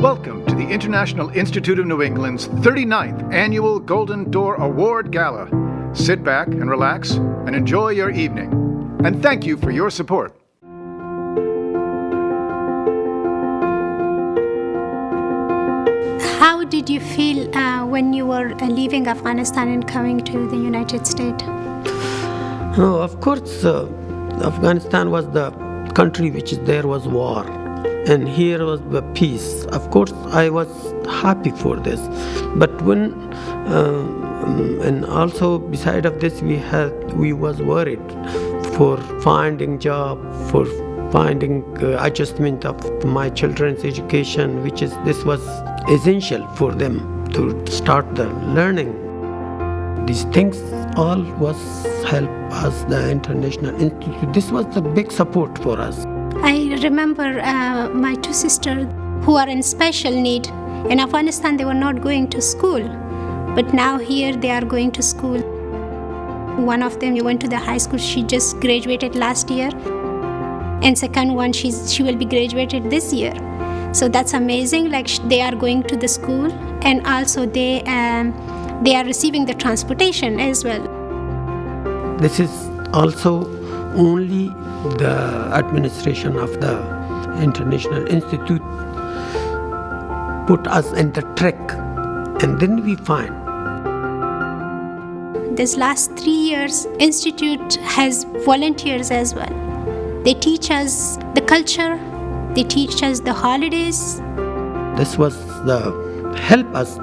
Welcome to the International Institute of New England's 39th Annual Golden Door Award Gala. Sit back and relax and enjoy your evening. And thank you for your support. How did you feel when you were leaving Afghanistan and coming to the United States? Oh, of course, Afghanistan was the country which there was war, and here was the peace. Of course, I was happy for this, but when and also beside of this, we was worried for finding job, for finding adjustment of my children's education, this was essential for them to start the learning. These things all was help us, the International Institute. This was the big support for us. I remember my two sisters who are in special need. In Afghanistan, they were not going to school, but now here they are going to school. One of them went to the high school. She just graduated last year, and second one, she will be graduated this year. So that's amazing. Like they are going to the school, and also they are receiving the transportation as well. This is also only the administration of the International Institute put us in the track, and then we find. This last 3 years, Institute has volunteers as well. They teach us the culture, they teach us the holidays. This was the help us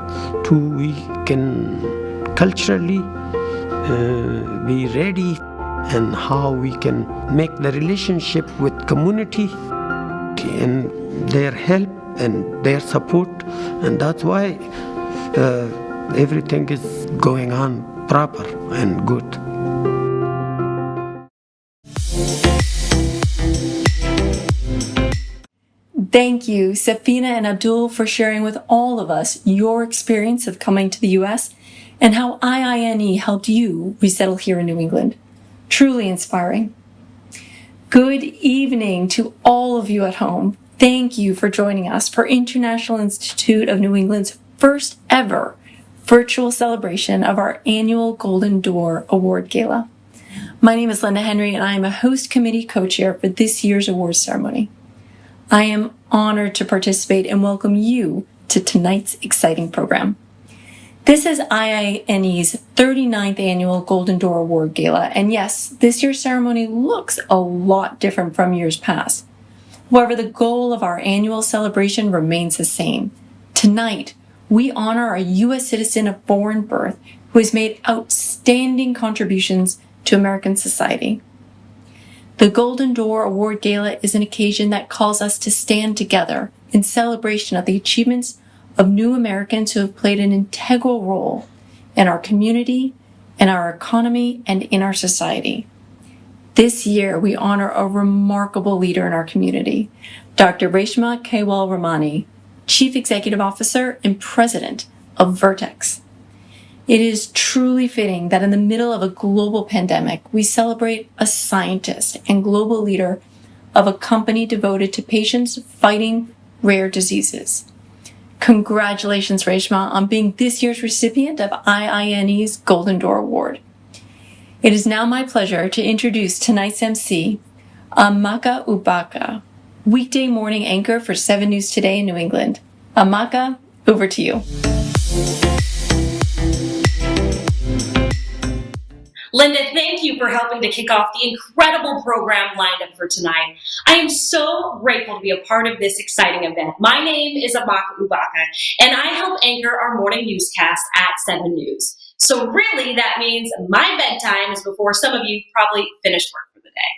to we can culturally be ready, and how we can make the relationship with community and their help and their support, and that's why everything is going on proper and good. Thank you, Safina and Abdul, for sharing with all of us your experience of coming to the U.S. and how IINE helped you resettle here in New England. Truly inspiring. Good evening to all of you at home. Thank you for joining us for International Institute of New England's first ever virtual celebration of our annual Golden Door Award Gala. My name is Linda Henry, and I am a host committee co-chair for this year's awards ceremony. I am honored to participate and welcome you to tonight's exciting program. This is IINE's 39th annual Golden Door Award Gala, and yes, this year's ceremony looks a lot different from years past. However, the goal of our annual celebration remains the same. Tonight, we honor a U.S. citizen of foreign birth who has made outstanding contributions to American society. The Golden Door Award Gala is an occasion that calls us to stand together in celebration of the achievements of new Americans who have played an integral role in our community, in our economy, and in our society. This year, we honor a remarkable leader in our community, Dr. Reshma Kewalramani, Chief Executive Officer and President of Vertex. It is truly fitting that in the middle of a global pandemic, we celebrate a scientist and global leader of a company devoted to patients fighting rare diseases. Congratulations, Reshma, on being this year's recipient of IINE's Golden Door Award. It is now my pleasure to introduce tonight's MC, Amaka Ubaka, weekday morning anchor for 7 News Today in New England. Amaka, over to you. Linda, thank you for helping to kick off the incredible program lined up for tonight. I am so grateful to be a part of this exciting event. My name is Amaka Ubaka, and I help anchor our morning newscast at 7 News. So really, that means my bedtime is before some of you probably finished work for the day.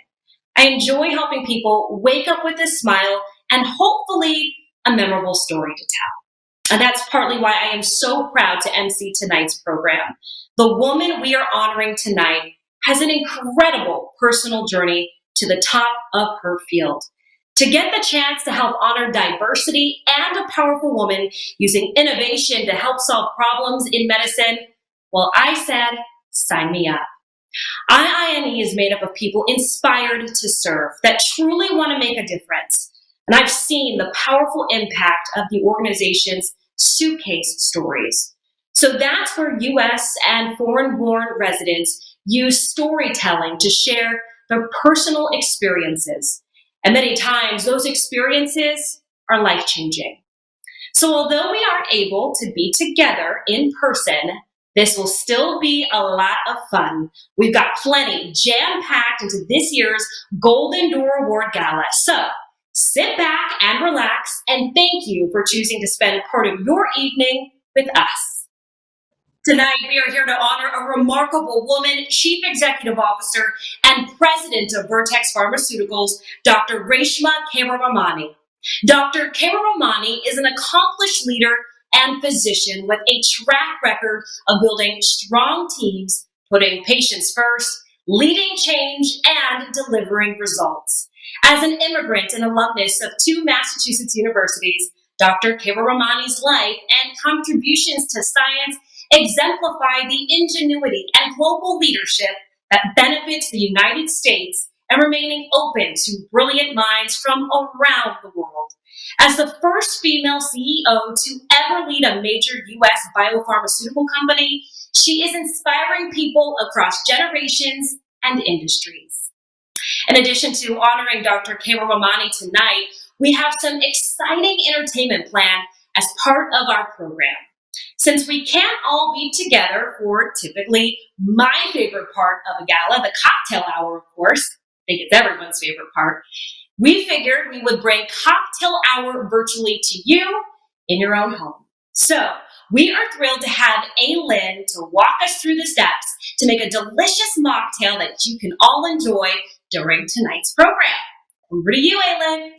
I enjoy helping people wake up with a smile and hopefully a memorable story to tell. And that's partly why I am so proud to MC tonight's program. The woman we are honoring tonight has an incredible personal journey to the top of her field. To get the chance to help honor diversity and a powerful woman using innovation to help solve problems in medicine, well, I said, sign me up. IINE is made up of people inspired to serve, that truly want to make a difference. And I've seen the powerful impact of the organization's suitcase stories. So that's where US and foreign born residents use storytelling to share their personal experiences. And many times, those experiences are life changing. So, although we aren't able to be together in person, this will still be a lot of fun. We've got plenty jam packed into this year's Golden Door Award Gala. So, sit back and relax, and thank you for choosing to spend part of your evening with us. Tonight, we are here to honor a remarkable woman, Chief Executive Officer and President of Vertex Pharmaceuticals, Dr. Reshma Kewalramani. Dr. Kewalramani is an accomplished leader and physician with a track record of building strong teams, putting patients first, leading change, and delivering results. As an immigrant and alumnus of 2 Massachusetts universities, Dr. Kewalramani's life and contributions to science exemplify the ingenuity and global leadership that benefits the United States and remaining open to brilliant minds from around the world. As the first female CEO to ever lead a major U.S. biopharmaceutical company, she is inspiring people across generations and industries. In addition to honoring Dr. Kewalramani tonight, we have some exciting entertainment planned as part of our program. Since we can't all be together for typically my favorite part of a gala, the cocktail hour, of course, I think it's everyone's favorite part, we figured we would bring cocktail hour virtually to you in your own home. So we are thrilled to have Aylin to walk us through the steps to make a delicious mocktail that you can all enjoy during tonight's program. Over to you, Aylin.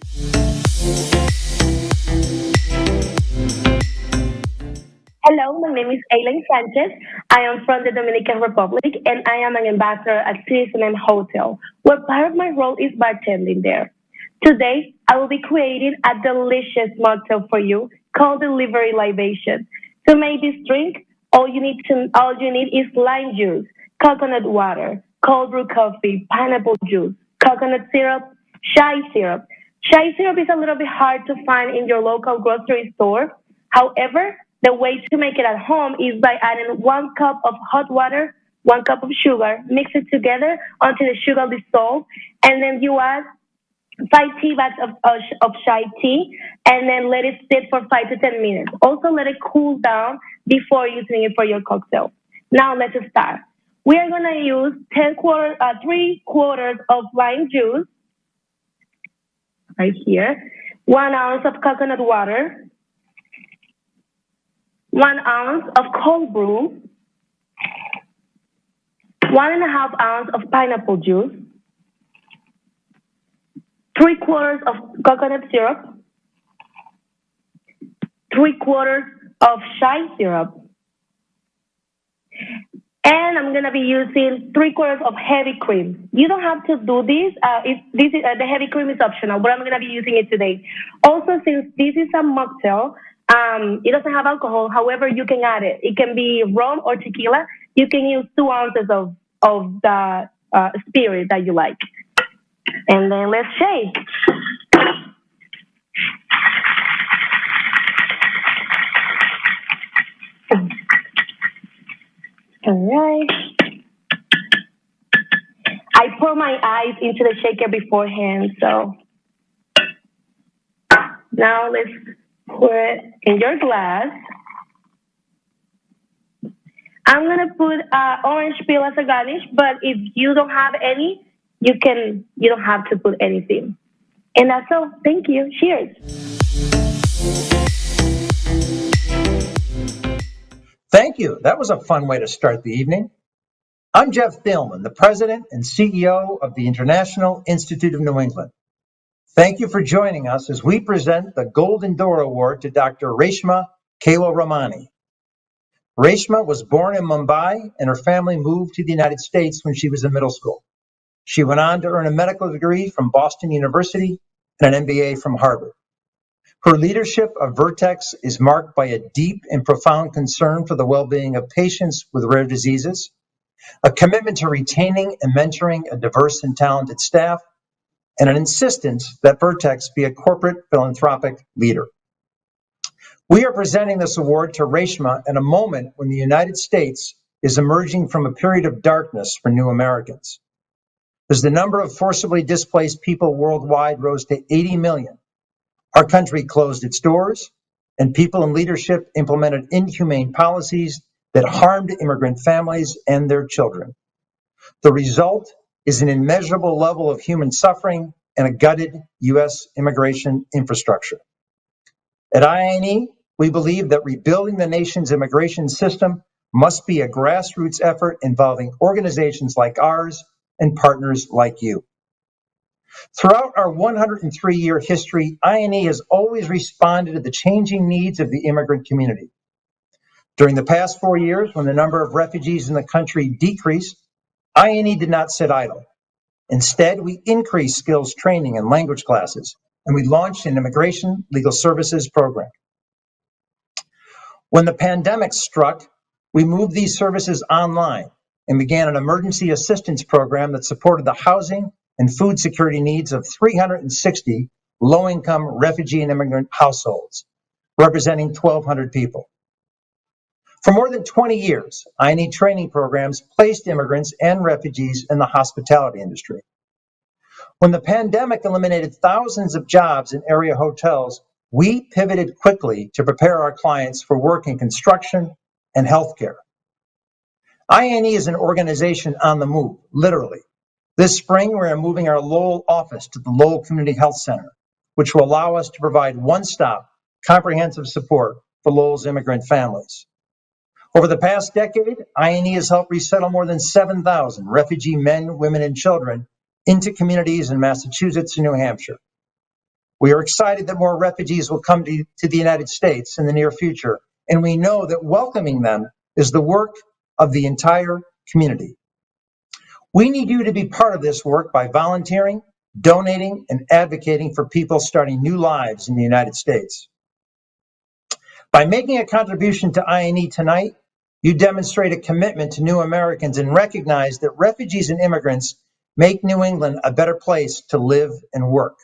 Hello, my name is Aylin Sanchez. I am from the Dominican Republic and I am an ambassador at Citizen Hotel, where part of my role is bartending there. Today, I will be creating a delicious mocktail for you called Delivery Libation. To make this drink, all you need is lime juice, coconut water, cold brew coffee, pineapple juice, coconut syrup, chai syrup. Chai syrup is a little bit hard to find in your local grocery store. However, the way to make it at home is by adding 1 cup of hot water, 1 cup of sugar, mix it together until the sugar dissolves, and then you add 5 tea bags of chai tea, and then let it sit for 5 to 10 minutes. Also, let it cool down before using it for your cocktail. Now, let's start. We are going to use 3 quarters of lime juice, right here, 1 ounce of coconut water, 1 ounce of cold brew, 1.5 ounce of pineapple juice, 3/4 of coconut syrup, 3/4 of chai syrup, and I'm gonna be using 3/4 of heavy cream. You don't have to do this. The heavy cream is optional, but I'm gonna be using it today. Also, since this is a mocktail, it doesn't have alcohol. However, you can add it. It can be rum or tequila. You can use 2 ounces of the spirit that you like. And then let's shake. All right. I pour my ice into the shaker beforehand, so now let's pour it in your glass. I'm gonna put orange peel as a garnish, but if you don't have any, you don't have to put anything. And that's all. Thank you. Cheers. Thank you. That was a fun way to start the evening. I'm Jeff Thielman, the President and CEO of the International Institute of New England. Thank you for joining us as we present the Golden Door Award to Dr. Reshma Kewalramani. Reshma was born in Mumbai and her family moved to the United States when she was in middle school. She went on to earn a medical degree from Boston University and an MBA from Harvard. Her leadership of Vertex is marked by a deep and profound concern for the well-being of patients with rare diseases, a commitment to retaining and mentoring a diverse and talented staff, and an insistence that Vertex be a corporate philanthropic leader. We are presenting this award to Reshma in a moment when the United States is emerging from a period of darkness for new Americans. As the number of forcibly displaced people worldwide rose to 80 million, our country closed its doors, and people in leadership implemented inhumane policies that harmed immigrant families and their children. The result is an immeasurable level of human suffering and a gutted U.S. immigration infrastructure. At IINE, we believe that rebuilding the nation's immigration system must be a grassroots effort involving organizations like ours and partners like you. Throughout our 103-year history, IINE has always responded to the changing needs of the immigrant community. During the past 4 years, when the number of refugees in the country decreased, IINE did not sit idle. Instead, we increased skills training and language classes, and we launched an immigration legal services program. When the pandemic struck, we moved these services online and began an emergency assistance program that supported the housing and food security needs of 360 low-income refugee and immigrant households, representing 1,200 people. For more than 20 years, IINE training programs placed immigrants and refugees in the hospitality industry. When the pandemic eliminated thousands of jobs in area hotels, we pivoted quickly to prepare our clients for work in construction and healthcare. IINE is an organization on the move, literally. This spring, we are moving our Lowell office to the Lowell Community Health Center, which will allow us to provide one-stop, comprehensive support for Lowell's immigrant families. Over the past decade, IINE has helped resettle more than 7,000 refugee men, women, and children into communities in Massachusetts and New Hampshire. We are excited that more refugees will come to the United States in the near future, and we know that welcoming them is the work of the entire community. We need you to be part of this work by volunteering, donating, and advocating for people starting new lives in the United States. By making a contribution to IINE tonight, you demonstrate a commitment to new Americans and recognize that refugees and immigrants make New England a better place to live and work.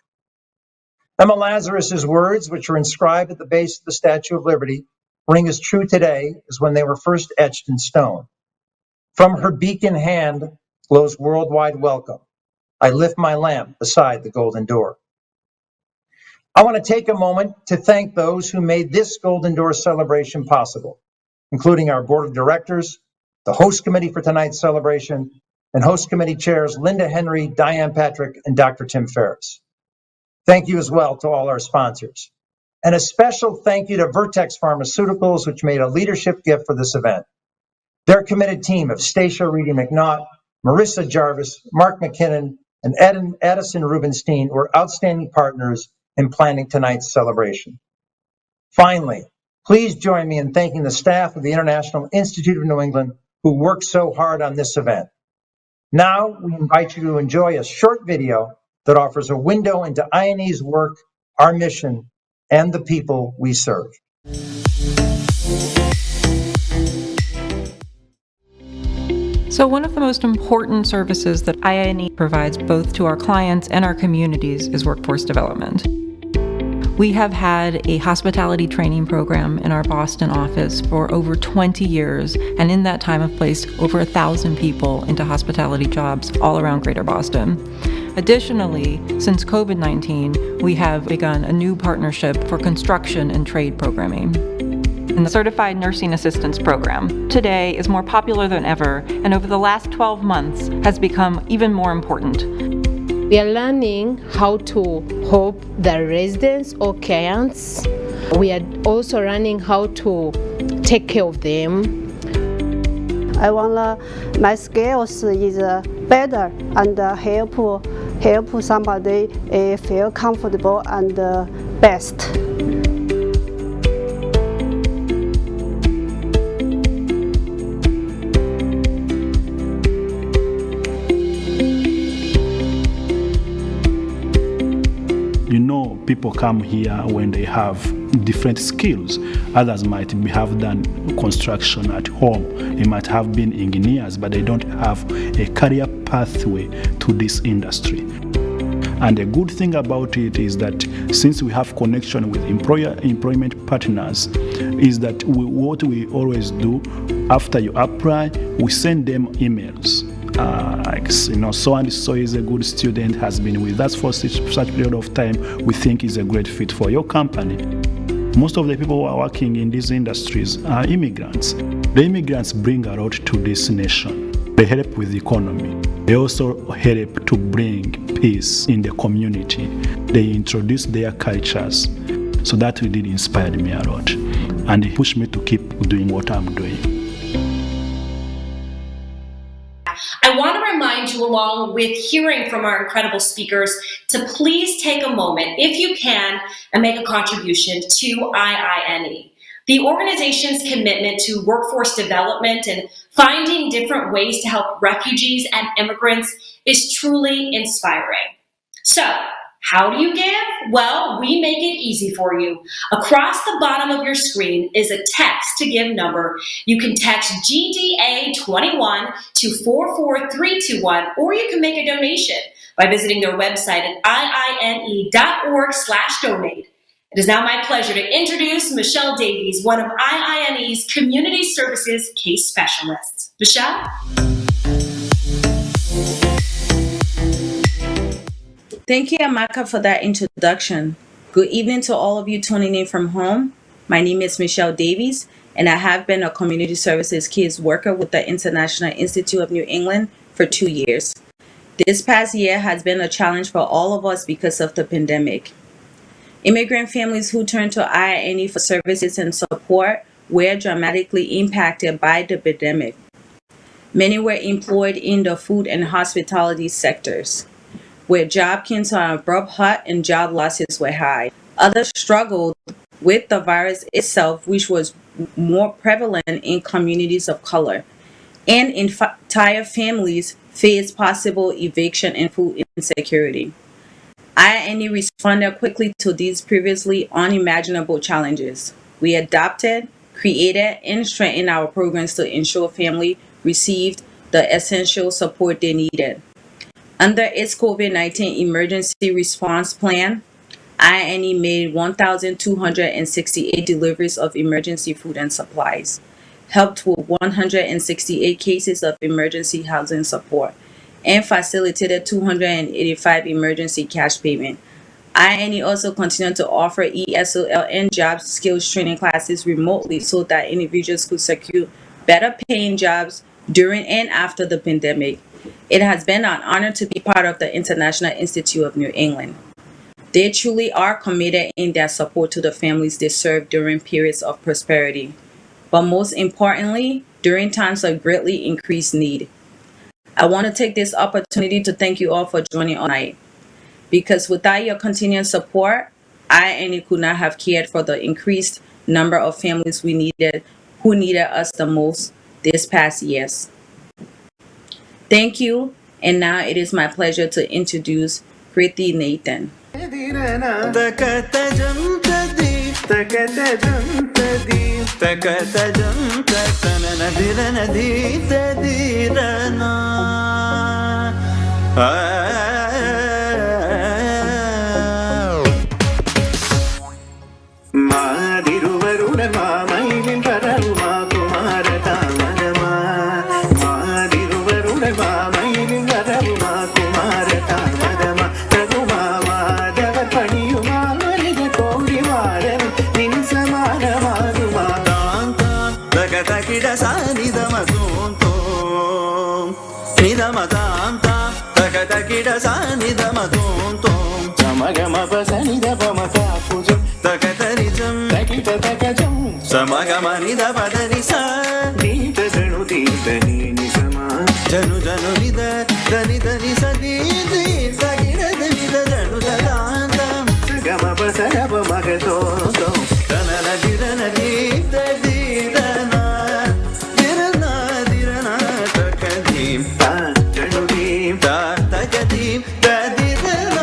Emma Lazarus's words, which are inscribed at the base of the Statue of Liberty, ring as true today as when they were first etched in stone. From her beacon hand glows worldwide welcome. I lift my lamp beside the golden door. I want to take a moment to thank those who made this Golden Door celebration possible, including our board of directors, the host committee for tonight's celebration, and host committee chairs Linda Henry, Diane Patrick, and Dr. Tim Ferriss. Thank you as well to all our sponsors. And a special thank you to Vertex Pharmaceuticals, which made a leadership gift for this event. Their committed team of Stacia Reedy McNaught, Marissa Jarvis, Mark McKinnon, and Addison Rubenstein were outstanding partners in planning tonight's celebration. Finally, please join me in thanking the staff of the International Institute of New England who worked so hard on this event. Now, we invite you to enjoy a short video that offers a window into IINE's work, our mission, and the people we serve. So one of the most important services that IINE provides both to our clients and our communities is workforce development. We have had a hospitality training program in our Boston office for over 20 years, and in that time have placed over 1,000 people into hospitality jobs all around Greater Boston. Additionally, since COVID-19, we have begun a new partnership for construction and trade programming. And the Certified Nursing Assistance Program today is more popular than ever, and over the last 12 months has become even more important. We are learning how to help the residents or clients. We are also learning how to take care of them. I want my skills is better and help somebody feel comfortable and best. You know, people come here when they have different skills. Others might have done construction at home. They might have been engineers, but they don't have a career pathway to this industry. And the good thing about it is that since we have connection with employment partners, is that what we always do after you apply, we send them emails. So and so is a good student, has been with us for such period of time. We think is a great fit for your company. Most of the people who are working in these industries are immigrants. The immigrants bring a lot to this nation. They help with the economy. They also help to bring peace in the community. They introduce their cultures. So that really inspired me a lot. And it pushed me to keep doing what I'm doing. I want to remind you, along with hearing from our incredible speakers, to please take a moment, if you can, and make a contribution to IINE. The organization's commitment to workforce development and finding different ways to help refugees and immigrants is truly inspiring. So, how do you give? Well, we make it easy for you. Across the bottom of your screen is a text to give number. You can text GDA21 to 44321, or you can make a donation by visiting their website at iine.org/donate. It is now my pleasure to introduce Michelle Davies, one of IINE's Community Services Case Specialists. Michelle? Thank you, Amaka, for that introduction. Good evening to all of you tuning in from home. My name is Michelle Davies, and I have been a community services case worker with the International Institute of New England for 2 years. This past year has been a challenge for all of us because of the pandemic. Immigrant families who turn to IINE for services and support were dramatically impacted by the pandemic. Many were employed in the food and hospitality sectors, where job cuts are abrupt halt and job losses were high. Others struggled with the virus itself, which was more prevalent in communities of color, and entire families faced possible eviction and food insecurity. IINE responded quickly to these previously unimaginable challenges. We adopted, created, and strengthened our programs to ensure families received the essential support they needed. Under its COVID-19 emergency response plan, IINE made 1,268 deliveries of emergency food and supplies, helped with 168 cases of emergency housing support, and facilitated 285 emergency cash payment. IINE also continued to offer ESOL and job skills training classes remotely so that individuals could secure better paying jobs during and after the pandemic. It has been an honor to be part of the International Institute of New England. They truly are committed in their support to the families they serve during periods of prosperity, but most importantly, during times of greatly increased need. I want to take this opportunity to thank you all for joining tonight, because without your continued support, IINE could not have cared for the increased number of families who needed us the most this past years. Thank you, and now it is my pleasure to introduce Kriti Nathan. జను జను నిద దని దని సది the సగిడ దని the జను దాంత గమ పసరబ మగతో తనల దిరన ది ది రన దిరన దిరన తకదీం తా జను దీం తా తకదీం తది రన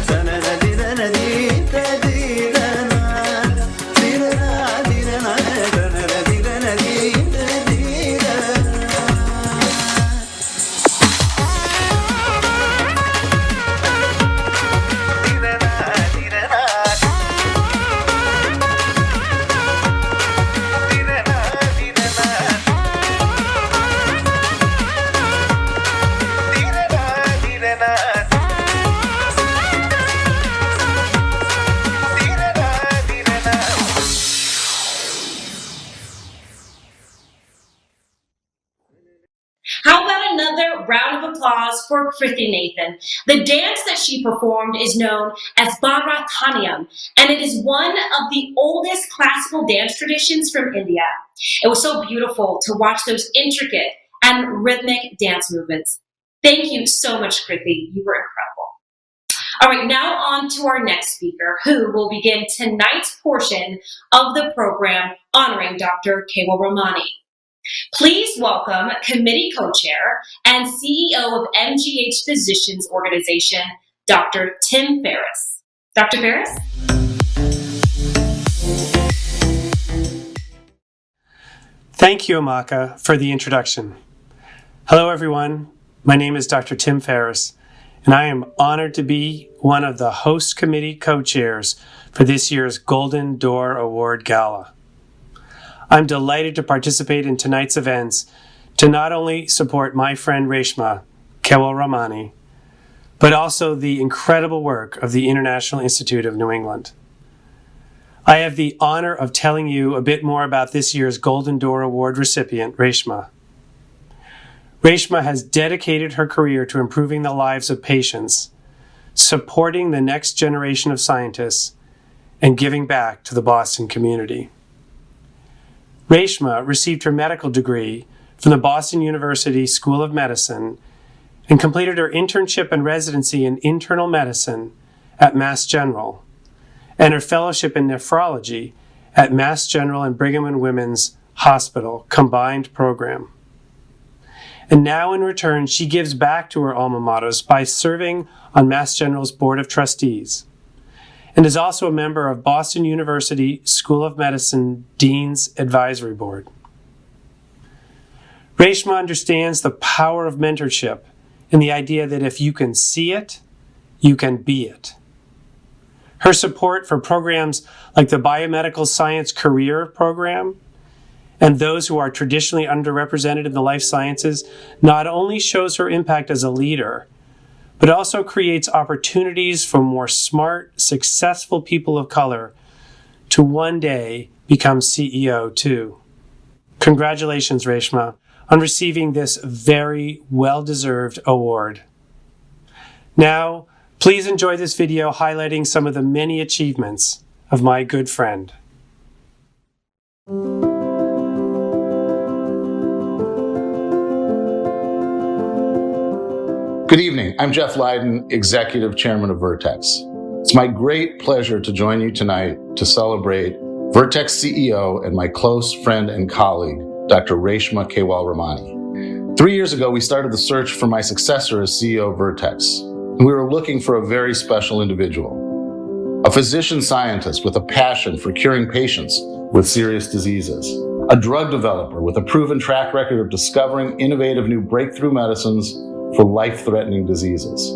తనల దిరన ది ది రన దిరన దిరన తనల దిరన ది ది రన. applause for Krithi Nathan. The dance that she performed is known as Bharatanatyam, and it is one of the oldest classical dance traditions from India. It was so beautiful to watch those intricate and rhythmic dance movements. Thank you so much, Krithi. You were incredible. All right, now on to our next speaker, who will begin tonight's portion of the program honoring Dr. Kewalramani. Please welcome Committee Co-Chair and CEO of MGH Physicians Organization, Dr. Tim Ferriss. Dr. Ferriss? Thank you, Amaka, for the introduction. Hello, everyone. My name is Dr. Tim Ferriss, and I am honored to be one of the host committee co-chairs for this year's Golden Door Award Gala. I'm delighted to participate in tonight's events to not only support my friend Reshma Kewalramani, but also the incredible work of the International Institute of New England. I have the honor of telling you a bit more about this year's Golden Door Award recipient, Reshma. Reshma has dedicated her career to improving the lives of patients, supporting the next generation of scientists, and giving back to the Boston community. Reshma received her medical degree from the Boston University School of Medicine and completed her internship and residency in internal medicine at Mass General and her fellowship in nephrology at Mass General and Brigham and Women's Hospital combined program. And now in return, she gives back to her alma maters by serving on Mass General's Board of Trustees and is also a member of Boston University School of Medicine Dean's Advisory Board. Reshma understands the power of mentorship and the idea that if you can see it, you can be it. Her support for programs like the Biomedical Science Career Program and those who are traditionally underrepresented in the life sciences not only shows her impact as a leader, but also creates opportunities for more smart, successful people of color to one day become CEO too. Congratulations, Reshma, on receiving this very well-deserved award. Now, please enjoy this video highlighting some of the many achievements of my good friend. Good evening. I'm Jeff Leiden, Executive Chairman of Vertex. It's my great pleasure to join you tonight to celebrate Vertex CEO and my close friend and colleague, Dr. Reshma Kewalramani. 3 years ago, we started the search for my successor as CEO of Vertex, and we were looking for a very special individual, a physician scientist with a passion for curing patients with serious diseases, a drug developer with a proven track record of discovering innovative new breakthrough medicines for life-threatening diseases,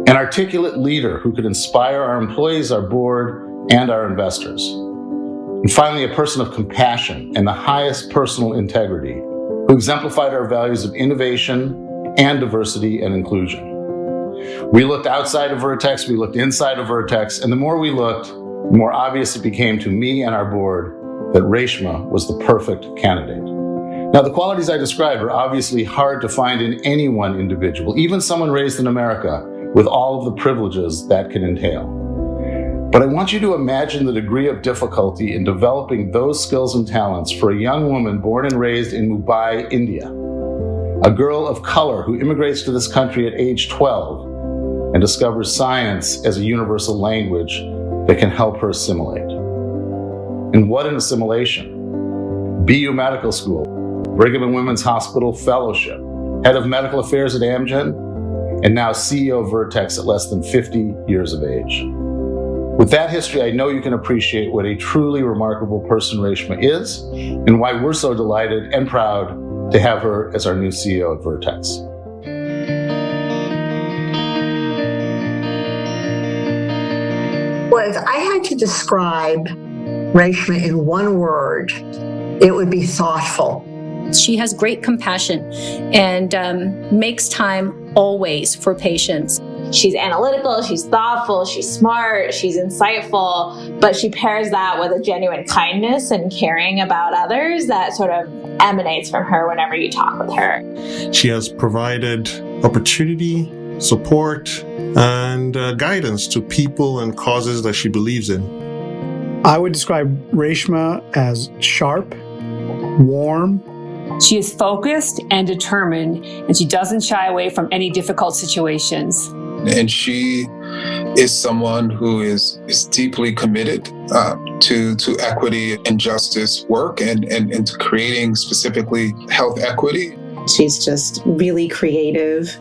an articulate leader who could inspire our employees, our board, and our investors, and finally, a person of compassion and the highest personal integrity who exemplified our values of innovation and diversity and inclusion. We looked outside of Vertex, we looked inside of Vertex, and the more we looked, the more obvious it became to me and our board that Reshma was the perfect candidate. Now, the qualities I described are obviously hard to find in any one individual, even someone raised in America with all of the privileges that can entail. But I want you to imagine the degree of difficulty in developing those skills and talents for a young woman born and raised in Mumbai, India, a girl of color who immigrates to this country at age 12 and discovers science as a universal language that can help her assimilate. And what an assimilation. BU Medical School, Brigham and Women's Hospital Fellowship, Head of Medical Affairs at Amgen, and now CEO of Vertex at less than 50 years of age. With that history, I know you can appreciate what a truly remarkable person Reshma is and why we're so delighted and proud to have her as our new CEO at Vertex. Well, if I had to describe Reshma in one word, it would be thoughtful. She has great compassion and makes time always for patients. She's analytical, she's thoughtful, she's smart, she's insightful, but she pairs that with a genuine kindness and caring about others that sort of emanates from her whenever you talk with her. She has provided opportunity, support, and guidance to people and causes that she believes in. I would describe Reshma as sharp, warm. She is focused and determined, and she doesn't shy away from any difficult situations. And she is someone who is deeply committed to equity and justice work and to creating specifically health equity. She's just really creative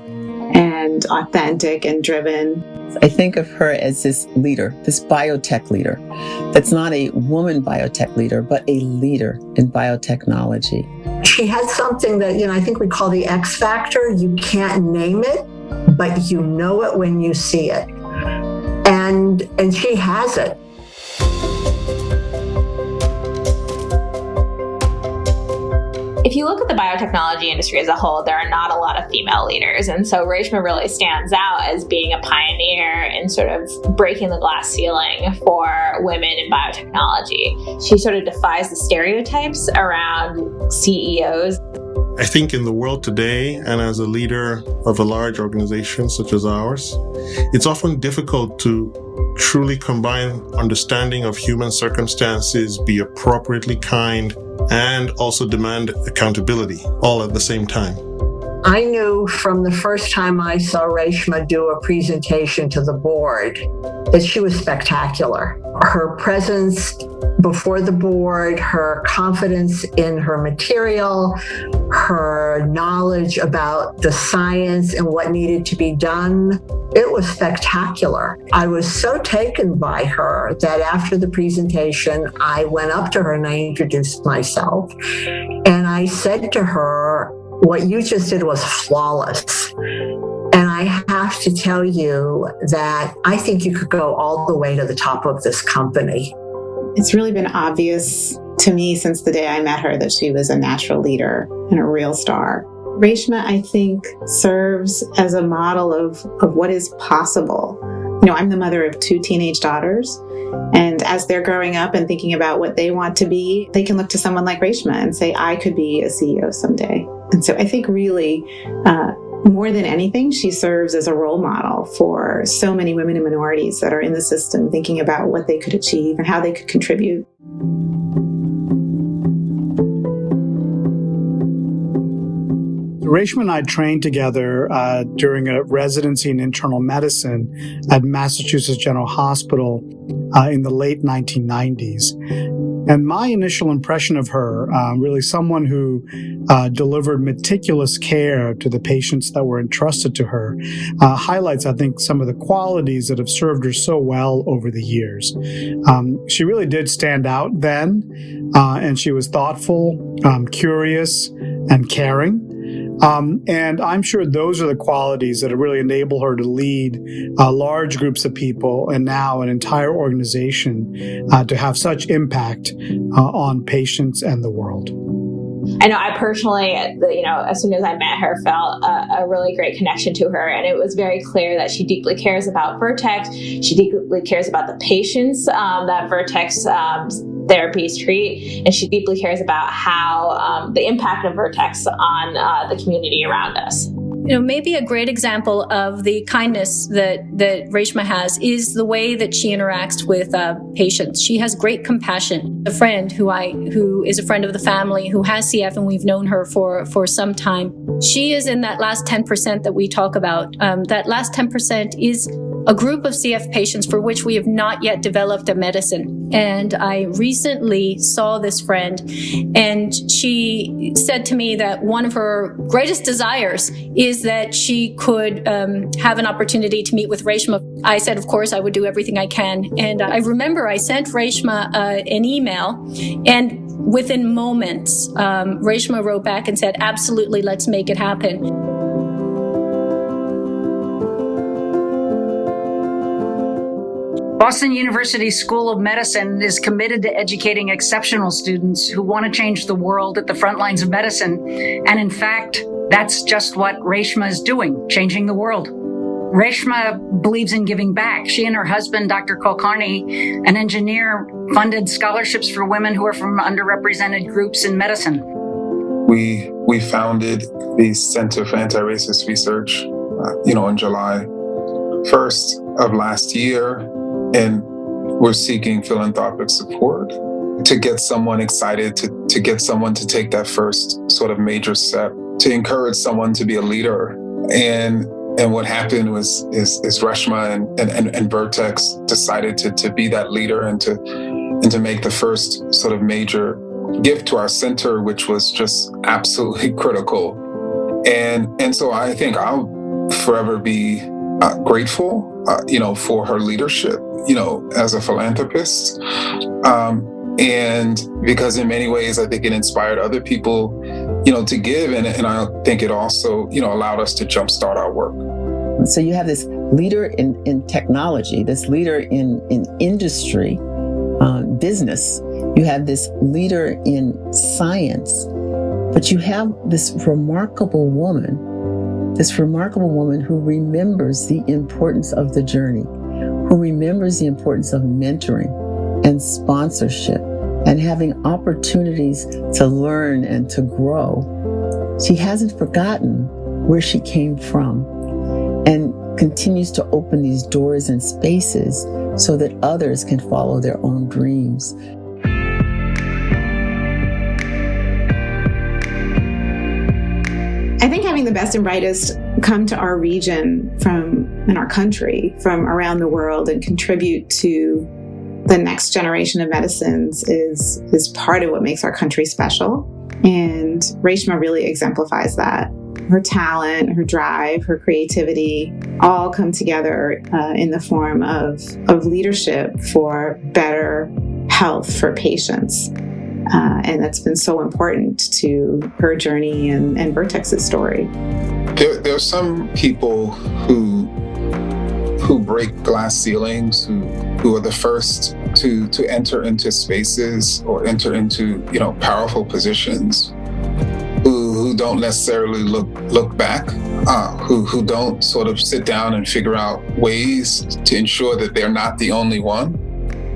and authentic and driven. I think of her as this leader, this biotech leader. That's not a woman biotech leader, but a leader in biotechnology. She has something that, I think we call the X factor. You can't name it, but you know it when you see it. And she has it. If you look at the biotechnology industry as a whole, there are not a lot of female leaders. And so Reshma really stands out as being a pioneer in sort of breaking the glass ceiling for women in biotechnology. She sort of defies the stereotypes around CEOs. I think in the world today, and as a leader of a large organization such as ours, it's often difficult to truly combine understanding of human circumstances, be appropriately kind, and also demand accountability all at the same time. I knew from the first time I saw Reshma do a presentation to the board that she was spectacular. Her presence before the board, her confidence in her material, her knowledge about the science and what needed to be done, it was spectacular. I was so taken by her that after the presentation, I went up to her and I introduced myself. And I said to her, what you just did was flawless. And I have to tell you that I think you could go all the way to the top of this company. It's really been obvious to me since the day I met her that she was a natural leader and a real star. Reshma, I think, serves as a model of what is possible. I'm the mother of 2 teenage daughters, and as they're growing up and thinking about what they want to be, they can look to someone like Reshma and say, I could be a CEO someday. And so I think really, more than anything, she serves as a role model for so many women and minorities that are in the system thinking about what they could achieve and how they could contribute. Reshma and I trained together during a residency in internal medicine at Massachusetts General Hospital in the late 1990s. And my initial impression of her, really someone who delivered meticulous care to the patients that were entrusted to her, highlights, I think, some of the qualities that have served her so well over the years. She really did stand out then, and she was thoughtful, curious, and caring. And I'm sure those are the qualities that really enable her to lead large groups of people and now an entire organization to have such impact on patients and the world. I know I personally, as soon as I met her, felt a really great connection to her. And it was very clear that she deeply cares about Vertex. She deeply cares about the patients that Vertex therapies treat. And she deeply cares about how the impact of Vertex on the community around us. Maybe a great example of the kindness that Reshma has is the way that she interacts with patients. She has great compassion. A friend who is a friend of the family who has CF, and we've known her for some time. She is in that last 10% that we talk about. That last 10% is a group of CF patients for which we have not yet developed a medicine. And I recently saw this friend, and she said to me that one of her greatest desires is that she could have an opportunity to meet with Reshma. I said, of course, I would do everything I can. And I remember I sent Reshma an email, and within moments, Reshma wrote back and said, absolutely, let's make it happen. Boston University School of Medicine is committed to educating exceptional students who want to change the world at the front lines of medicine. And in fact, that's just what Reshma is doing, changing the world. Reshma believes in giving back. She and her husband, Dr. Kulkarni, an engineer, funded scholarships for women who are from underrepresented groups in medicine. we founded the Center for Anti-Racist Research, in July 1st of last year, and we're seeking philanthropic support to get someone excited, to get someone to take that first sort of major step, to encourage someone to be a leader. And what happened is Reshma and Vertex decided to be that leader and to make the first sort of major gift to our center, which was just absolutely critical. And so I think I'll forever be grateful, for her leadership, as a philanthropist. And because in many ways, I think it inspired other people, to give. And I think it also, allowed us to jumpstart our work. So you have this leader in technology, this leader in industry, business. You have this leader in science, but you have this remarkable woman who remembers the importance of the journey, who remembers the importance of mentoring and sponsorship and having opportunities to learn and to grow. She hasn't forgotten where she came from and continues to open these doors and spaces so that others can follow their own dreams. I think having the best and brightest come to our region in our country, from around the world, and contribute to the next generation of medicines is part of what makes our country special. And Reshma really exemplifies that. Her talent, her drive, her creativity all come together in the form of leadership for better health for patients. And that's been so important to her journey and Vertex's story. There are some people who break glass ceilings, who are the first to enter into spaces or enter into powerful positions, who don't necessarily look back, who don't sort of sit down and figure out ways to ensure that they're not the only one.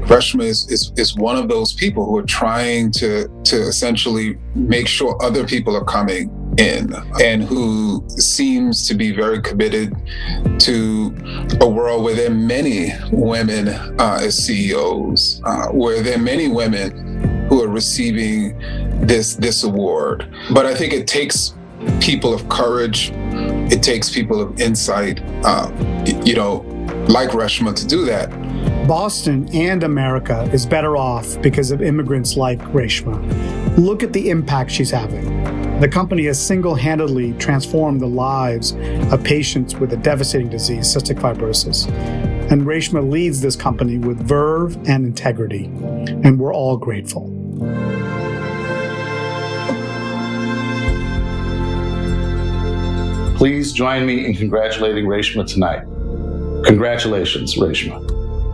Reshma is one of those people who are trying to essentially make sure other people are coming in, and who seems to be very committed to a world where there are many women as CEOs, where there are many women who are receiving this award. But I think it takes people of courage, it takes people of insight, like Reshma, to do that. Boston and America is better off because of immigrants like Reshma. Look at the impact she's having. The company has single-handedly transformed the lives of patients with a devastating disease, cystic fibrosis. And Reshma leads this company with verve and integrity, and we're all grateful. Please join me in congratulating Reshma tonight. Congratulations, Reshma.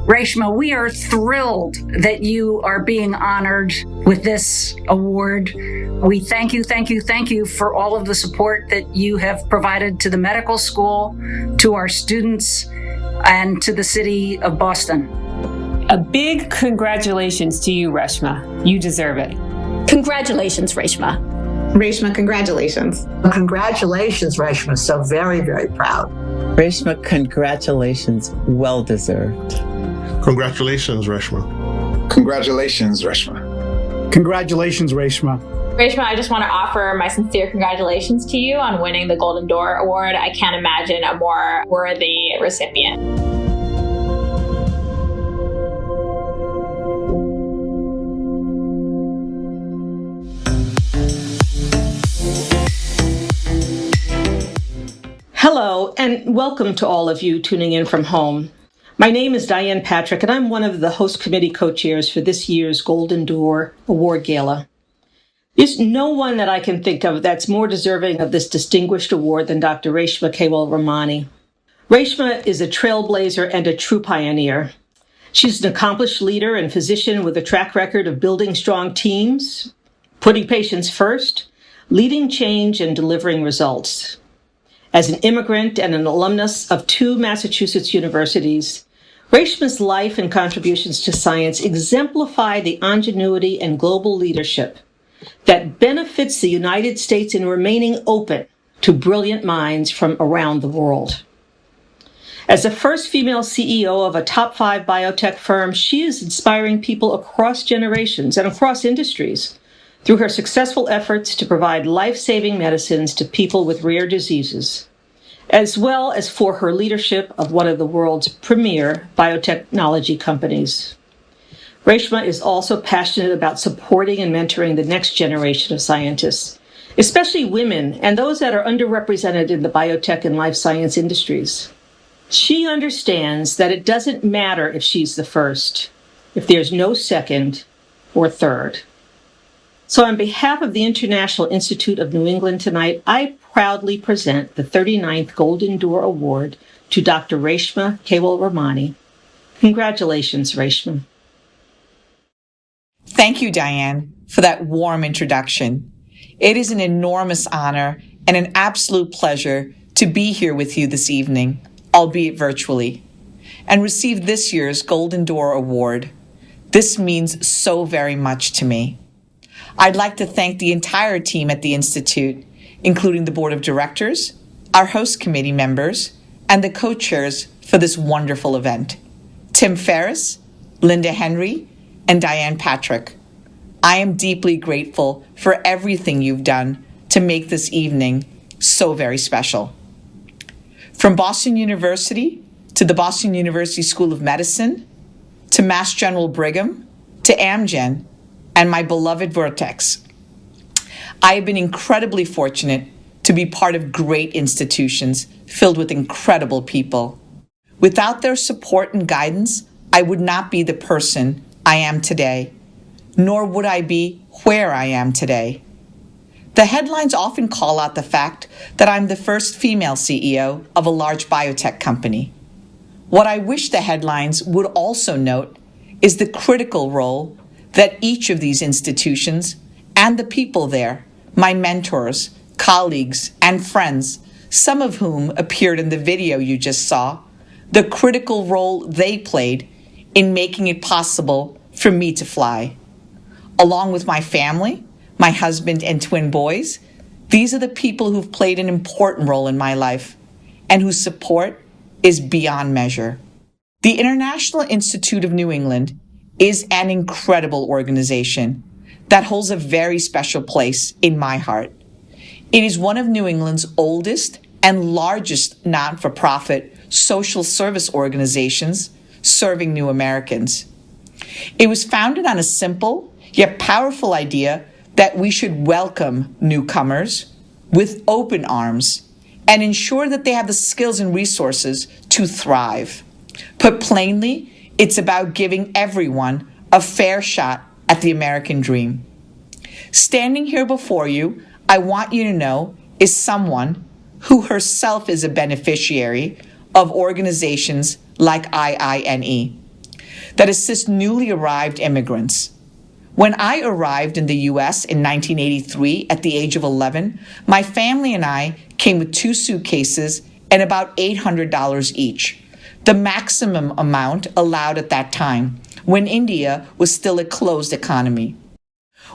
Reshma, we are thrilled that you are being honored with this award. We thank you for all of the support that you have provided to the medical school, to our students, and to the city of Boston. A big congratulations to you, Reshma. You deserve it. Congratulations, Reshma. Reshma, congratulations. Congratulations, Reshma. So very, very proud. Reshma, congratulations. Well deserved. Congratulations, Reshma. Congratulations, Reshma. Congratulations, Reshma. Reshma, I just want to offer my sincere congratulations to you on winning the Golden Door Award. I can't imagine a more worthy recipient. Hello, and welcome to all of you tuning in from home. My name is Diane Patrick, and I'm one of the host committee co-chairs for this year's Golden Door Award Gala. There's no one that I can think of that's more deserving of this distinguished award than Dr. Reshma Kewalramani. Reshma is a trailblazer and a true pioneer. She's an accomplished leader and physician with a track record of building strong teams, putting patients first, leading change, and delivering results. As an immigrant and an alumnus of 2 Massachusetts universities, Reshma's life and contributions to science exemplify the ingenuity and global leadership that benefits the United States in remaining open to brilliant minds from around the world. As the first female CEO of a top 5 biotech firm, she is inspiring people across generations and across industries through her successful efforts to provide life-saving medicines to people with rare diseases, as well as for her leadership of one of the world's premier biotechnology companies. Reshma is also passionate about supporting and mentoring the next generation of scientists, especially women and those that are underrepresented in the biotech and life science industries. She understands that it doesn't matter if she's the first, if there's no second or third. So on behalf of the International Institute of New England tonight, I proudly present the 39th Golden Door Award to Dr. Reshma Kewalramani. Congratulations, Reshma. Thank you, Diane, for that warm introduction. It is an enormous honor and an absolute pleasure to be here with you this evening, albeit virtually, and receive this year's Golden Door Award. This means so very much to me. I'd like to thank the entire team at the Institute, including the Board of Directors, our host committee members, and the co-chairs for this wonderful event. Tim Ferriss, Linda Henry, and Diane Patrick. I am deeply grateful for everything you've done to make this evening so very special. From Boston University to the Boston University School of Medicine, to Mass General Brigham, to Amgen, and my beloved Vertex, I have been incredibly fortunate to be part of great institutions filled with incredible people. Without their support and guidance, I would not be the person I am today, nor would I be where I am today. The headlines often call out the fact that I'm the first female CEO of a large biotech company. What I wish the headlines would also note is the critical role that each of these institutions and the people there, my mentors, colleagues, and friends, some of whom appeared in the video you just saw, the critical role they played in making it possible for me to fly. Along with my family, my husband and twin boys, these are the people who've played an important role in my life and whose support is beyond measure. The International Institute of New England is an incredible organization that holds a very special place in my heart. It is one of New England's oldest and largest not-for-profit social service organizations serving new Americans. It was founded on a simple yet powerful idea that we should welcome newcomers with open arms and ensure that they have the skills and resources to thrive. Put plainly, it's about giving everyone a fair shot at the American dream. Standing here before you, I want you to know, is someone who herself is a beneficiary of organizations like IINE that assist newly arrived immigrants. When I arrived in the U.S. in 1983 at the age of 11, my family and I came with 2 suitcases and about $800 each, the maximum amount allowed at that time, when India was still a closed economy.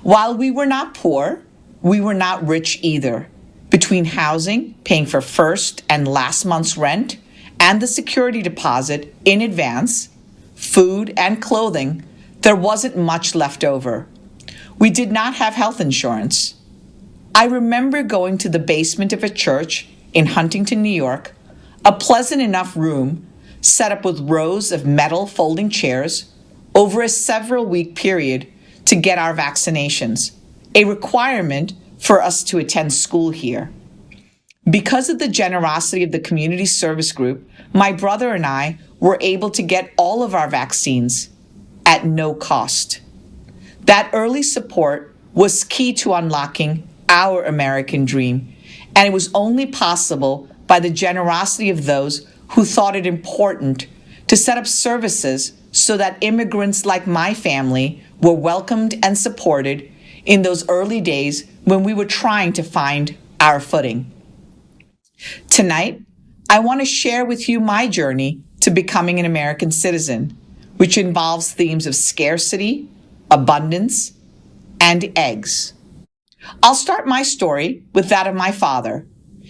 While we were not poor, we were not rich either. Between housing, paying for first and last month's rent, and the security deposit in advance, food and clothing, there wasn't much left over. We did not have health insurance. I remember going to the basement of a church in Huntington, New York, a pleasant enough room set up with rows of metal folding chairs over a several-week period to get our vaccinations, a requirement for us to attend school here. Because of the generosity of the community service group, my brother and I were able to get all of our vaccines at no cost. That early support was key to unlocking our American dream, and it was only possible by the generosity of those who thought it important to set up services so that immigrants like my family were welcomed and supported in those early days when we were trying to find our footing. Tonight, I want to share with you my journey to becoming an American citizen, which involves themes of scarcity, abundance, and eggs. I'll start my story with that of my father.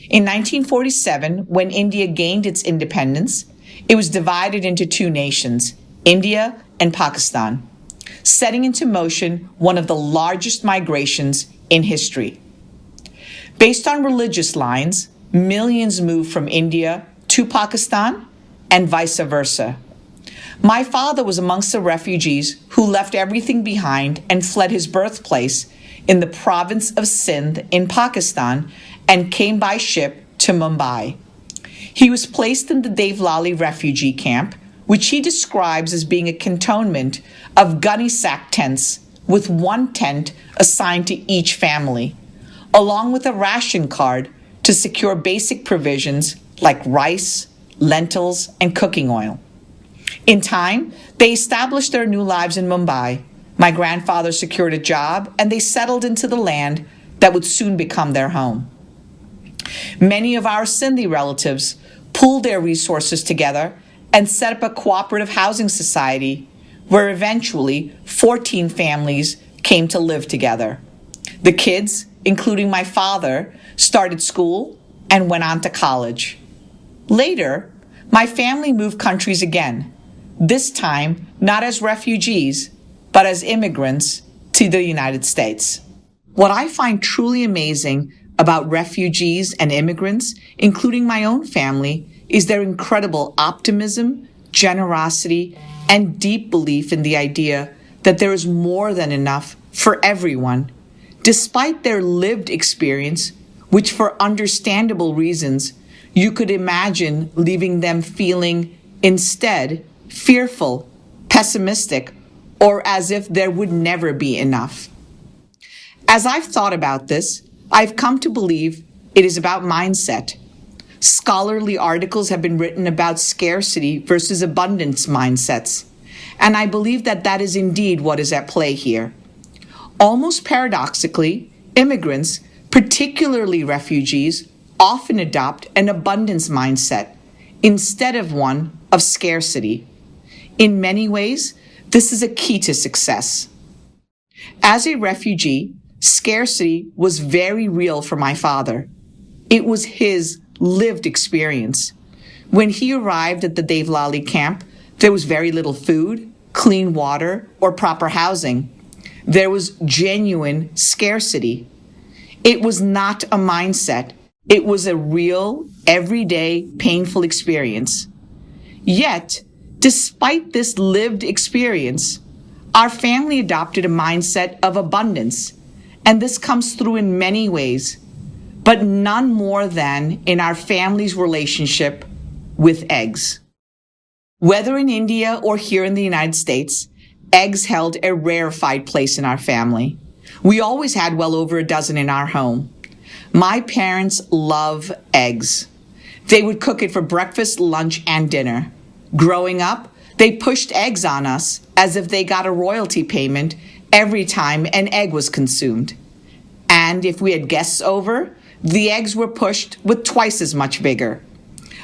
In 1947, when India gained its independence, it was divided into two nations, India and Pakistan, setting into motion one of the largest migrations in history. Based on religious lines, millions moved from India to Pakistan and vice versa. My father was amongst the refugees who left everything behind and fled his birthplace in the province of Sindh in Pakistan and came by ship to Mumbai. He was placed in the Devlali refugee camp, which he describes as being a cantonment of gunny sack tents with one tent assigned to each family, along with a ration card to secure basic provisions like rice, lentils, and cooking oil. In time, they established their new lives in Mumbai. My grandfather secured a job, and they settled into the land that would soon become their home. Many of our Sindhi relatives pooled their resources together and set up a cooperative housing society where eventually 14 families came to live together. The kids, including my father, started school and went on to college. Later, my family moved countries again, this time not as refugees, but as immigrants to the United States. What I find truly amazing about refugees and immigrants, including my own family, is their incredible optimism, generosity, and deep belief in the idea that there is more than enough for everyone, despite their lived experience, which for understandable reasons, you could imagine leaving them feeling instead fearful, pessimistic, or as if there would never be enough. As I've thought about this, I've come to believe it is about mindset. Scholarly articles have been written about scarcity versus abundance mindsets, and I believe that that is indeed what is at play here. Almost paradoxically, immigrants, particularly refugees, often adopt an abundance mindset instead of one of scarcity. In many ways, this is a key to success. As a refugee, scarcity was very real for my father. It was his lived experience. When he arrived at the Devlali camp, there was very little food, clean water, or proper housing. There was genuine scarcity. It was not a mindset. It was a real, everyday, painful experience. Yet, despite this lived experience, our family adopted a mindset of abundance, and this comes through in many ways, but none more than in our family's relationship with eggs. Whether in India or here in the United States, eggs held a rarefied place in our family. We always had well over a dozen in our home. My parents love eggs. They would cook it for breakfast, lunch, and dinner. Growing up, they pushed eggs on us as if they got a royalty payment every time an egg was consumed. And if we had guests over, the eggs were pushed with twice as much vigor.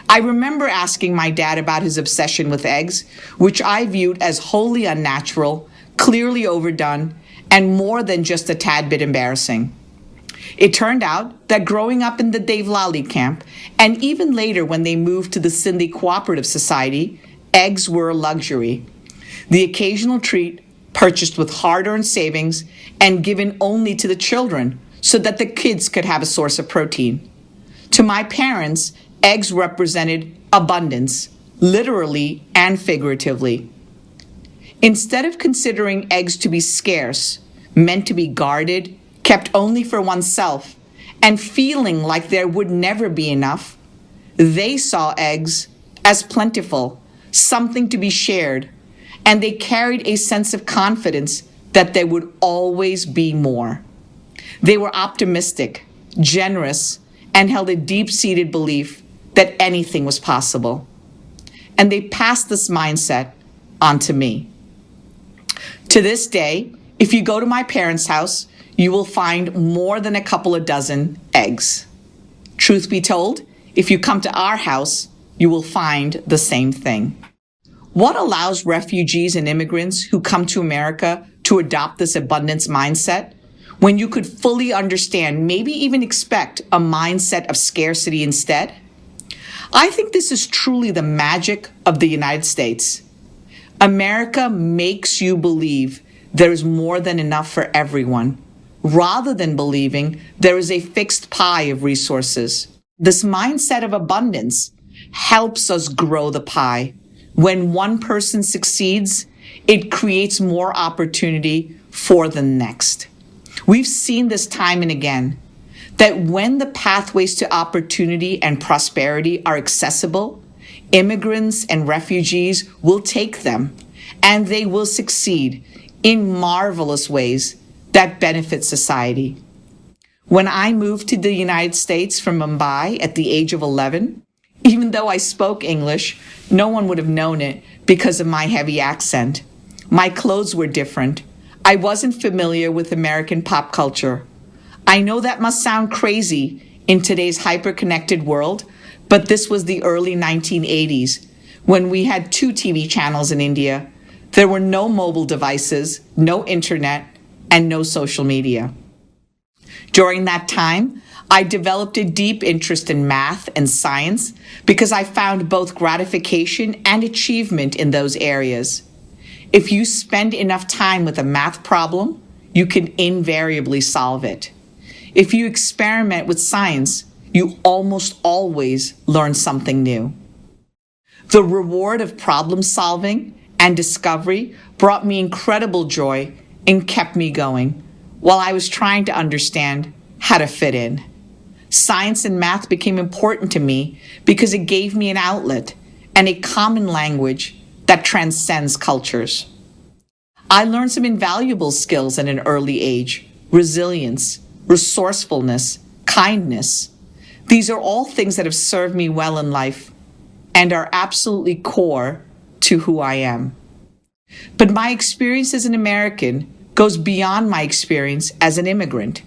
I remember asking my dad about his obsession with eggs, which I viewed as wholly unnatural, clearly overdone, and more than just a tad bit embarrassing. It turned out that growing up in the Devlali camp, and even later when they moved to the Sindhi Cooperative Society, eggs were a luxury. The occasional treat purchased with hard-earned savings and given only to the children so that the kids could have a source of protein. To my parents, eggs represented abundance, literally and figuratively. Instead of considering eggs to be scarce, meant to be guarded, kept only for oneself, and feeling like there would never be enough, they saw eggs as plentiful, something to be shared, and they carried a sense of confidence that there would always be more. They were optimistic, generous, and held a deep-seated belief that anything was possible. And they passed this mindset on to me. To this day, if you go to my parents' house, you will find more than a couple of dozen eggs. Truth be told, if you come to our house, you will find the same thing. What allows refugees and immigrants who come to America to adopt this abundance mindset? when you could fully understand, maybe even expect, a mindset of scarcity instead? I think this is truly the magic of the United States. America makes you believe there is more than enough for everyone, rather than believing there is a fixed pie of resources. This mindset of abundance helps us grow the pie. When one person succeeds, it creates more opportunity for the next. We've seen this time and again, that when the pathways to opportunity and prosperity are accessible, immigrants and refugees will take them, and they will succeed in marvelous ways that benefit society. When I moved to the United States from Mumbai at the age of 11, even though I spoke English, no one would have known it because of my heavy accent. My clothes were different. I wasn't familiar with American pop culture. I know that must sound crazy in today's hyper-connected world, but this was the early 1980s when we had 2 TV channels in India. There were no mobile devices, no internet, and no social media. During that time, I developed a deep interest in math and science because I found both gratification and achievement in those areas. If you spend enough time with a math problem, you can invariably solve it. If you experiment with science, you almost always learn something new. The reward of problem solving and discovery brought me incredible joy and kept me going while I was trying to understand how to fit in. Science and math became important to me because it gave me an outlet and a common language that transcends cultures. I learned some invaluable skills at an early age: resilience, resourcefulness, kindness. These are all things that have served me well in life and are absolutely core to who I am. But my experience as an American goes beyond my experience as an immigrant.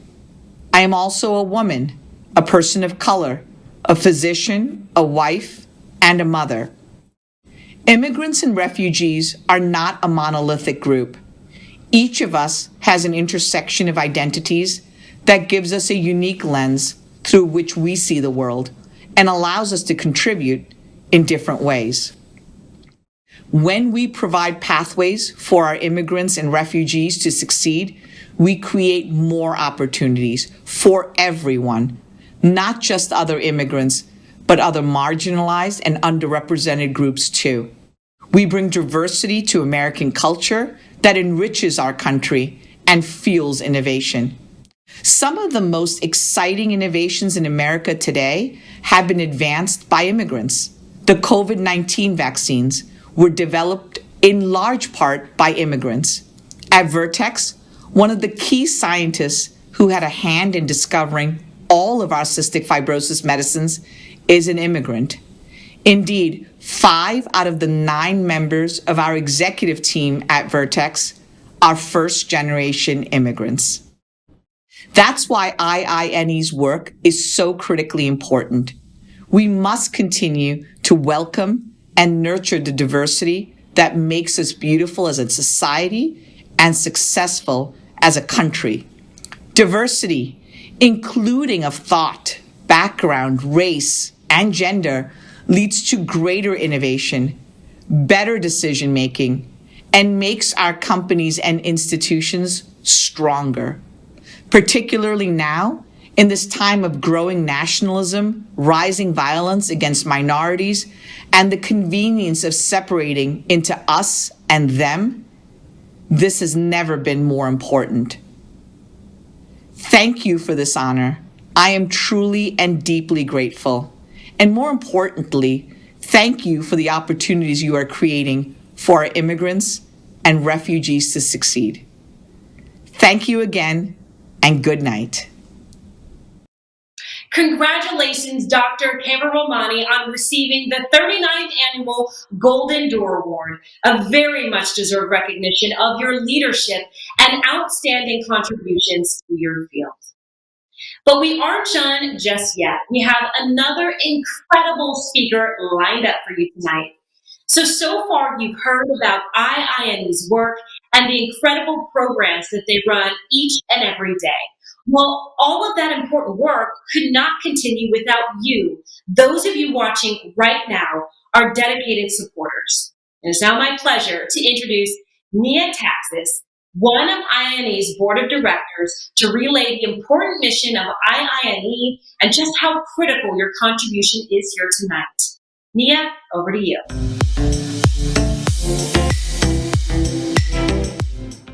I am also a woman, a person of color, a physician, a wife, and a mother. Immigrants and refugees are not a monolithic group. Each of us has an intersection of identities that gives us a unique lens through which we see the world and allows us to contribute in different ways. When we provide pathways for our immigrants and refugees to succeed, we create more opportunities for everyone, not just other immigrants, but other marginalized and underrepresented groups too. We bring diversity to American culture that enriches our country and fuels innovation. Some of the most exciting innovations in America today have been advanced by immigrants. The COVID-19 vaccines were developed in large part by immigrants. At Vertex, one of the key scientists who had a hand in discovering all of our cystic fibrosis medicines is an immigrant. Indeed, 5 out of the 9 members of our executive team at Vertex are first-generation immigrants. That's why IINE's work is so critically important. We must continue to welcome and nurture the diversity that makes us beautiful as a society and successful as a country. Diversity, including of thought, background, race, and gender, leads to greater innovation, better decision-making, and makes our companies and institutions stronger. Particularly now, in this time of growing nationalism, rising violence against minorities, and the convenience of separating into us and them, this has never been more important. Thank you for this honor. I am truly and deeply grateful. And more importantly, thank you for the opportunities you are creating for our immigrants and refugees to succeed. Thank you again, and good night. Congratulations, Dr. Kewalramani, on receiving the 39th Annual Golden Door Award, a very much deserved recognition of your leadership and outstanding contributions to your field. But we aren't done just yet. We have another incredible speaker lined up for you tonight. So far you've heard about IINE's work and the incredible programs that they run each and every day. Well, all of that important work could not continue without you. Those of you watching right now are dedicated supporters. It is now my pleasure to introduce Nia Taxis, one of IINE's board of directors, to relay the important mission of IINE and just how critical your contribution is here tonight. Nia, over to you.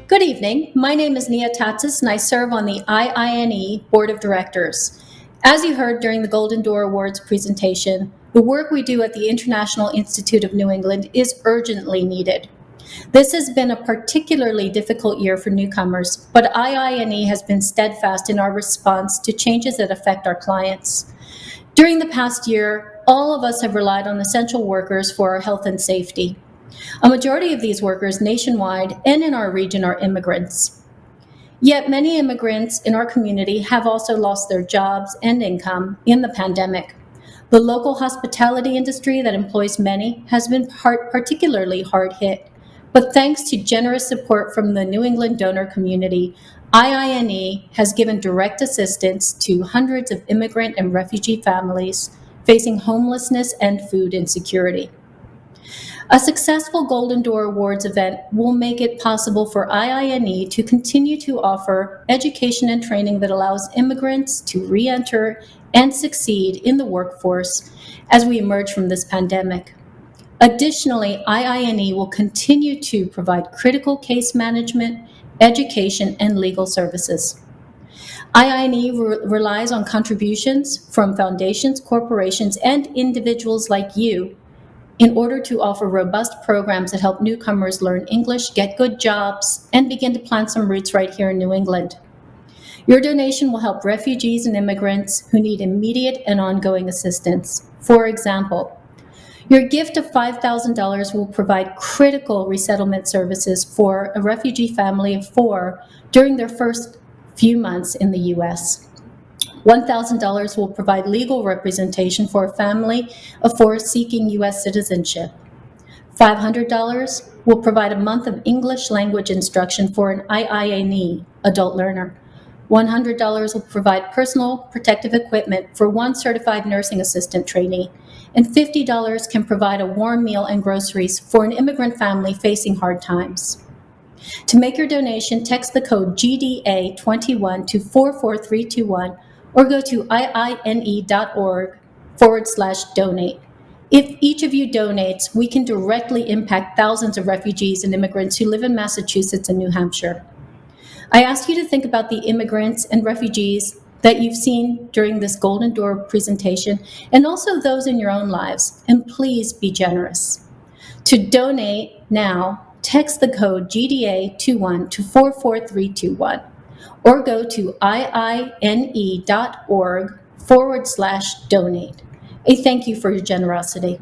Good evening. My name is Nia Taxis, and I serve on the IINE Board of Directors. As you heard during the Golden Door Awards presentation, the work we do at the International Institute of New England is urgently needed. This has been a particularly difficult year for newcomers, but IINE has been steadfast in our response to changes that affect our clients. During the past year, all of us have relied on essential workers for our health and safety. A majority of these workers nationwide and in our region are immigrants. Yet many immigrants in our community have also lost their jobs and income in the pandemic. The local hospitality industry that employs many has been particularly hard hit. But thanks to generous support from the New England donor community, IINE has given direct assistance to hundreds of immigrant and refugee families facing homelessness and food insecurity. A successful Golden Door Awards event will make it possible for IINE to continue to offer education and training that allows immigrants to re-enter and succeed in the workforce as we emerge from this pandemic. Additionally, IINE will continue to provide critical case management, education, and legal services. IINE relies on contributions from foundations, corporations, and individuals like you in order to offer robust programs that help newcomers learn English, get good jobs, and begin to plant some roots right here in New England. Your donation will help refugees and immigrants who need immediate and ongoing assistance. For example, your gift of $5,000 will provide critical resettlement services for a refugee family of 4 during their first few months in the U.S. $1,000 will provide legal representation for a family of 4 seeking U.S. citizenship. $500 will provide a month of English language instruction for an IINE adult learner. $100 will provide personal protective equipment for 1 certified nursing assistant trainee. And $50 can provide a warm meal and groceries for an immigrant family facing hard times. To make your donation, text the code GDA21 to 44321 or go to iine.org/donate. If each of you donates, we can directly impact thousands of refugees and immigrants who live in Massachusetts and New Hampshire. I ask you to think about the immigrants and refugees that you've seen during this Golden Door presentation, and also those in your own lives, and please be generous. To donate now, text the code GDA21 to 44321, or go to iine.org/donate. A thank you for your generosity.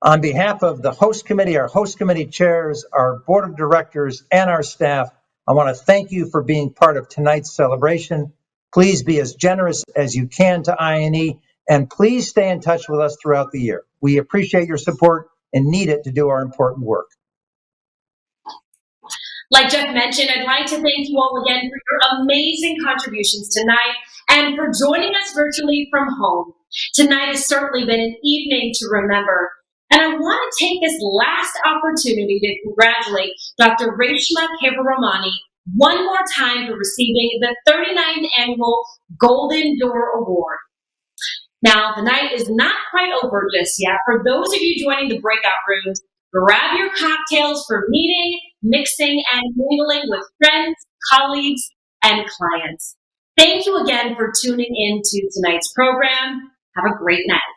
On behalf of the host committee, our host committee chairs, our board of directors, and our staff, I want to thank you for being part of tonight's celebration. Please be as generous as you can to IINE, and please stay in touch with us throughout the year. We appreciate your support and need it to do our important work. Like Jeff mentioned, I'd like to thank you all again for your amazing contributions tonight and for joining us virtually from home. Tonight has certainly been an evening to remember. And I want to take this last opportunity to congratulate Dr. Reshma Kewalramani one more time for receiving the 39th Annual Golden Door Award. Now, the night is not quite over just yet. For those of you joining the breakout rooms, grab your cocktails for meeting, mixing, and mingling with friends, colleagues, and clients. Thank you again for tuning in to tonight's program. Have a great night.